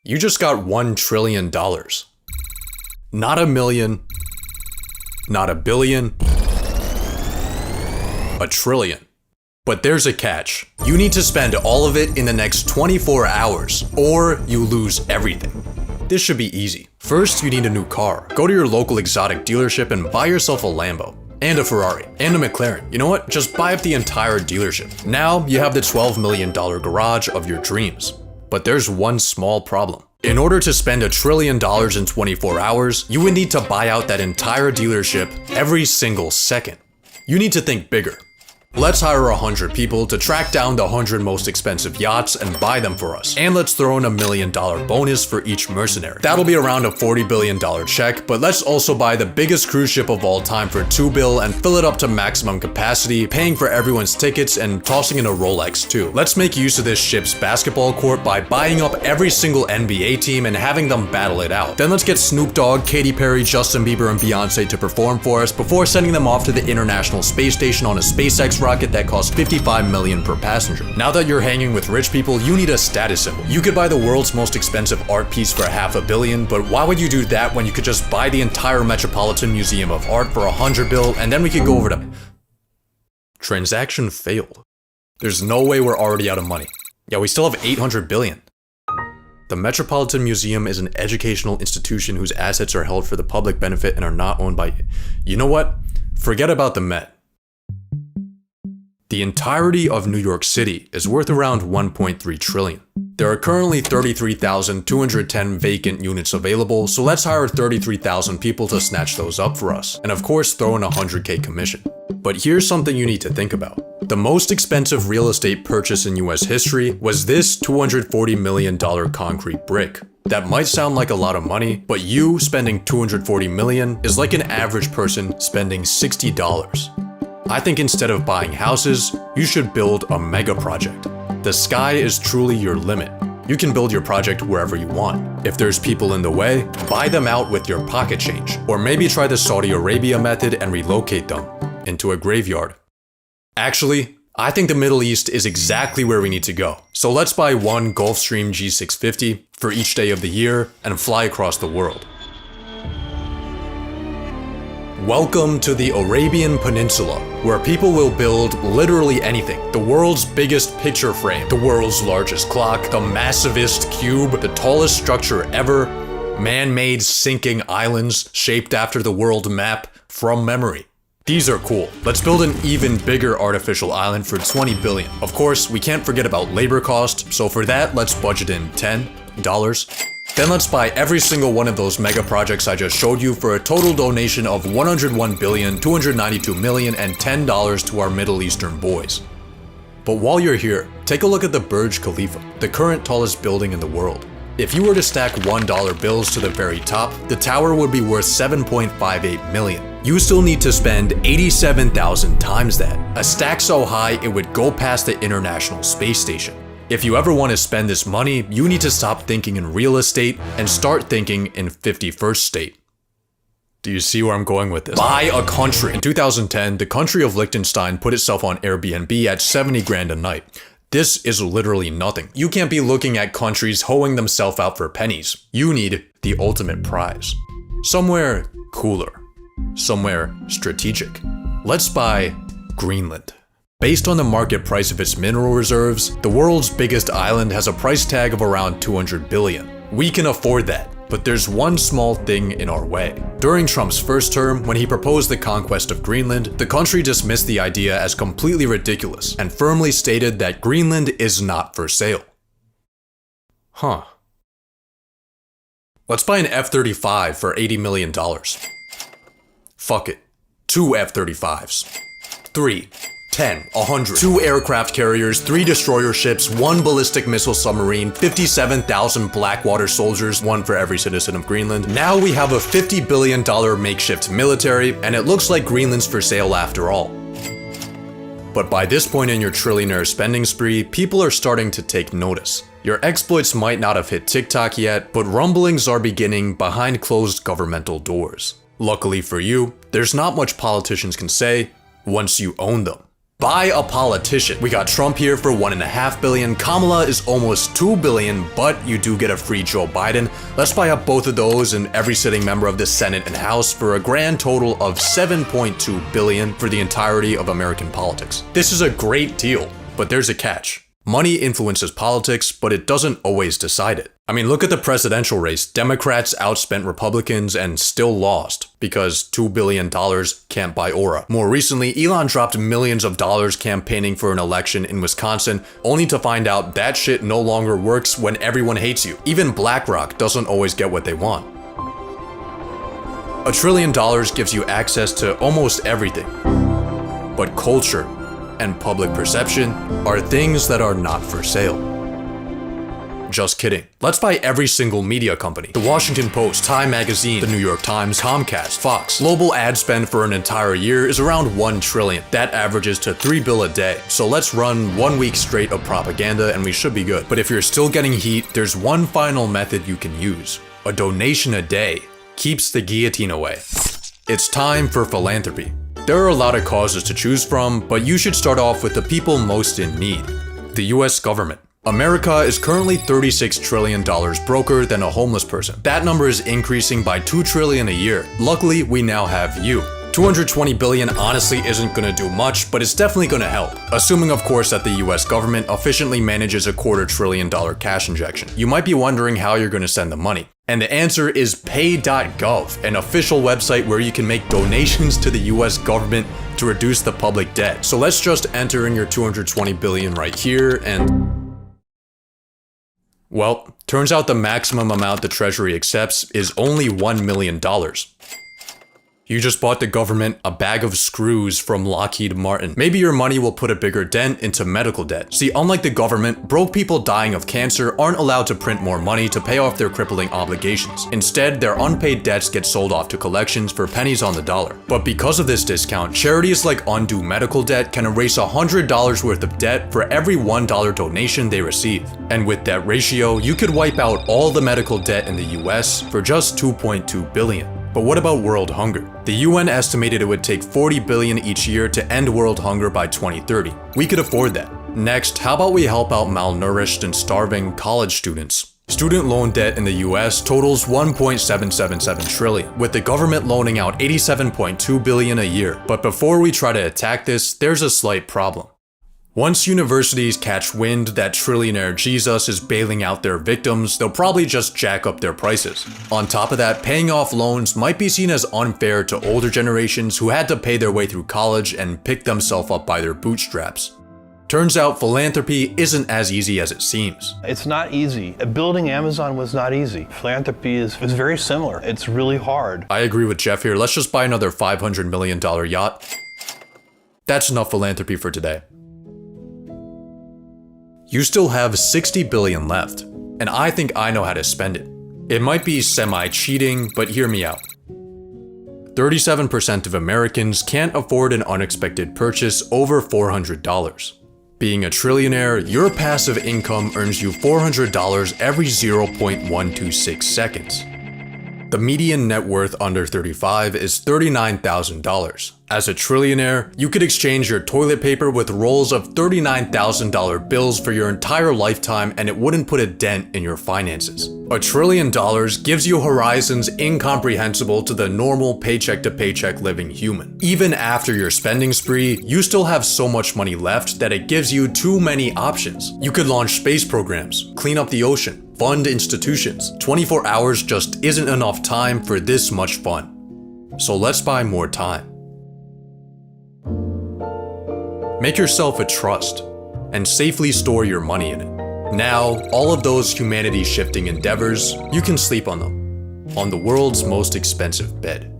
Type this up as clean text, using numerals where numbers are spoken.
You just got $1 trillion. Not a million, not a billion, a trillion. But there's a catch. You need to spend all of it in the next 24 hours, or you lose everything. This should be easy. First, you need a new car. Go to your local exotic dealership and buy yourself a Lambo. And a Ferrari. And a McLaren. You know what? Just buy up the entire dealership. Now, you have the $12 million garage of your dreams. But there's one small problem. In order to spend $1 trillion in 24 hours, you would need to buy out that entire dealership every single second. You need to think bigger. Let's hire 100 people to track down the 100 most expensive yachts and buy them for us. And let's throw in $1 million bonus for each mercenary. That'll be around a $40 billion check, but let's also buy the biggest cruise ship of all time for $2 billion and fill it up to maximum capacity, paying for everyone's tickets and tossing in a Rolex too. Let's make use of this ship's basketball court by buying up every single NBA team and having them battle it out. Then let's get Snoop Dogg, Katy Perry, Justin Bieber, and Beyonce to perform for us before sending them off to the International Space Station on a SpaceX rocket that costs $55 million per passenger. Now that you're hanging with rich people, you need a status symbol. You could buy the world's most expensive art piece for $500 million, but why would you do that when you could just buy the entire Metropolitan Museum of Art for $100 billion and then we could go over to... Transaction failed. There's no way we're already out of money. Yeah, we still have $800 billion. The Metropolitan Museum is an educational institution whose assets are held for the public benefit and are not owned by... You know what? Forget about the Met. The entirety of New York City is worth around $1.3 trillion. There are currently 33,210 vacant units available, so let's hire 33,000 people to snatch those up for us, and of course throw in a $100K commission. But here's something you need to think about. The most expensive real estate purchase in US history was this $240 million concrete brick. That might sound like a lot of money, but you spending $240 million is like an average person spending $60. I think instead of buying houses, you should build a mega project. The sky is truly your limit. You can build your project wherever you want. If there's people in the way, buy them out with your pocket change. Or maybe try the Saudi Arabia method and relocate them into a graveyard. Actually, I think the Middle East is exactly where we need to go. So let's buy one Gulfstream G650 for each day of the year and fly across the world. Welcome to the Arabian Peninsula, where people will build literally anything. The world's biggest picture frame, the world's largest clock, the massivest cube, the tallest structure ever, man-made sinking islands shaped after the world map from memory. These are cool. Let's build an even bigger artificial island for $20 billion. Of course, we can't forget about labor cost, so for that, let's budget in $10. Then let's buy every single one of those mega projects I just showed you for a total donation of $101,292,000,000 and $10 to our Middle Eastern boys. But while you're here, take a look at the Burj Khalifa, the current tallest building in the world. If you were to stack $1 bills to the very top, the tower would be worth $7.58 million. You still need to spend 87,000 times that. A stack so high it would go past the International Space Station. If you ever want to spend this money, you need to stop thinking in real estate and start thinking in 51st state. Do you see where I'm going with this? Buy a country. In 2010, the country of Liechtenstein put itself on Airbnb at 70 grand a night. This is literally nothing. You can't be looking at countries hoeing themselves out for pennies. You need the ultimate prize. Somewhere cooler. Somewhere strategic. Let's buy Greenland. Based on the market price of its mineral reserves, the world's biggest island has a price tag of around $200 billion. We can afford that, but there's one small thing in our way. During Trump's first term, when he proposed the conquest of Greenland, the country dismissed the idea as completely ridiculous and firmly stated that Greenland is not for sale. Huh. Let's buy an F-35 for $80 million. Fuck it. 2 F-35s. 3. 10, 100, 2 aircraft carriers, 3 destroyer ships, 1 ballistic missile submarine, 57,000 Blackwater soldiers, 1 for every citizen of Greenland. Now we have a $50 billion makeshift military, and it looks like Greenland's for sale after all. But by this point in your trillionaire spending spree, people are starting to take notice. Your exploits might not have hit TikTok yet, but rumblings are beginning behind closed governmental doors. Luckily for you, there's not much politicians can say once you own them. Buy a politician. We got Trump here for $1.5 billion. Kamala is almost $2 billion, but you do get a free Joe Biden. Let's buy up both of those and every sitting member of the Senate and House for a grand total of $7.2 billion for the entirety of American politics. This is a great deal, but there's a catch. Money influences politics, but it doesn't always decide it. I mean, look at the presidential race. Democrats outspent Republicans and still lost because $2 billion can't buy aura. More recently, Elon dropped millions of dollars campaigning for an election in Wisconsin, only to find out that shit no longer works when everyone hates you. Even BlackRock doesn't always get what they want. $1 trillion gives you access to almost everything, but culture and public perception are things that are not for sale. Just kidding. Let's buy every single media company. The Washington Post, Time Magazine, the New York Times, Comcast, Fox. Global ad spend for an entire year is around $1 trillion. That averages to $3 billion a day. So let's run 1 week straight of propaganda and we should be good. But if you're still getting heat, there's one final method you can use. A donation a day keeps the guillotine away. It's time for philanthropy. There are a lot of causes to choose from, but you should start off with the people most in need. The US government. America is currently $36 trillion broker than a homeless person. That number is increasing by $2 trillion a year. Luckily, we now have you. $220 billion honestly isn't gonna do much, but it's definitely gonna help. Assuming, of course, that the US government efficiently manages a $250 billion cash injection. You might be wondering how you're gonna send the money. And the answer is pay.gov, an official website where you can make donations to the US government to reduce the public debt. So let's just enter in your $220 billion right here and... Well, turns out the maximum amount the Treasury accepts is only $1 million. You just bought the government a bag of screws from Lockheed Martin. Maybe your money will put a bigger dent into medical debt. See, unlike the government, broke people dying of cancer aren't allowed to print more money to pay off their crippling obligations. Instead, their unpaid debts get sold off to collections for pennies on the dollar. But because of this discount, charities like Undo Medical Debt can erase $100 worth of debt for every $1 donation they receive. And with that ratio, you could wipe out all the medical debt in the US for just $2.2 billion. But what about world hunger? The UN estimated it would take $40 billion each year to end world hunger by 2030. We could afford that. Next, how about we help out malnourished and starving college students? Student loan debt in the US totals $1.777 trillion, with the government loaning out $87.2 billion a year. But before we try to attack this, there's a slight problem. Once universities catch wind that trillionaire Jesus is bailing out their victims, they'll probably just jack up their prices. On top of that, paying off loans might be seen as unfair to older generations who had to pay their way through college and pick themselves up by their bootstraps. Turns out philanthropy isn't as easy as it seems. It's not easy. Building Amazon was not easy. Philanthropy is very similar. It's really hard. I agree with Jeff here. Let's just buy another $500 million yacht. That's enough philanthropy for today. You still have $60 billion left, and I think I know how to spend it. It might be semi-cheating, but hear me out. 37% of Americans can't afford an unexpected purchase over $400. Being a trillionaire, your passive income earns you $400 every 0.126 seconds. The median net worth under 35 is $39,000. As a trillionaire, you could exchange your toilet paper with rolls of $39,000 bills for your entire lifetime and it wouldn't put a dent in your finances. $1 trillion gives you horizons incomprehensible to the normal paycheck-to-paycheck living human. Even after your spending spree, you still have so much money left that it gives you too many options. You could launch space programs, clean up the ocean, fund institutions. 24 hours just isn't enough time for this much fun. So let's buy more time. Make yourself a trust and safely store your money in it. Now, all of those humanity-shifting endeavors, you can sleep on them, on the world's most expensive bed.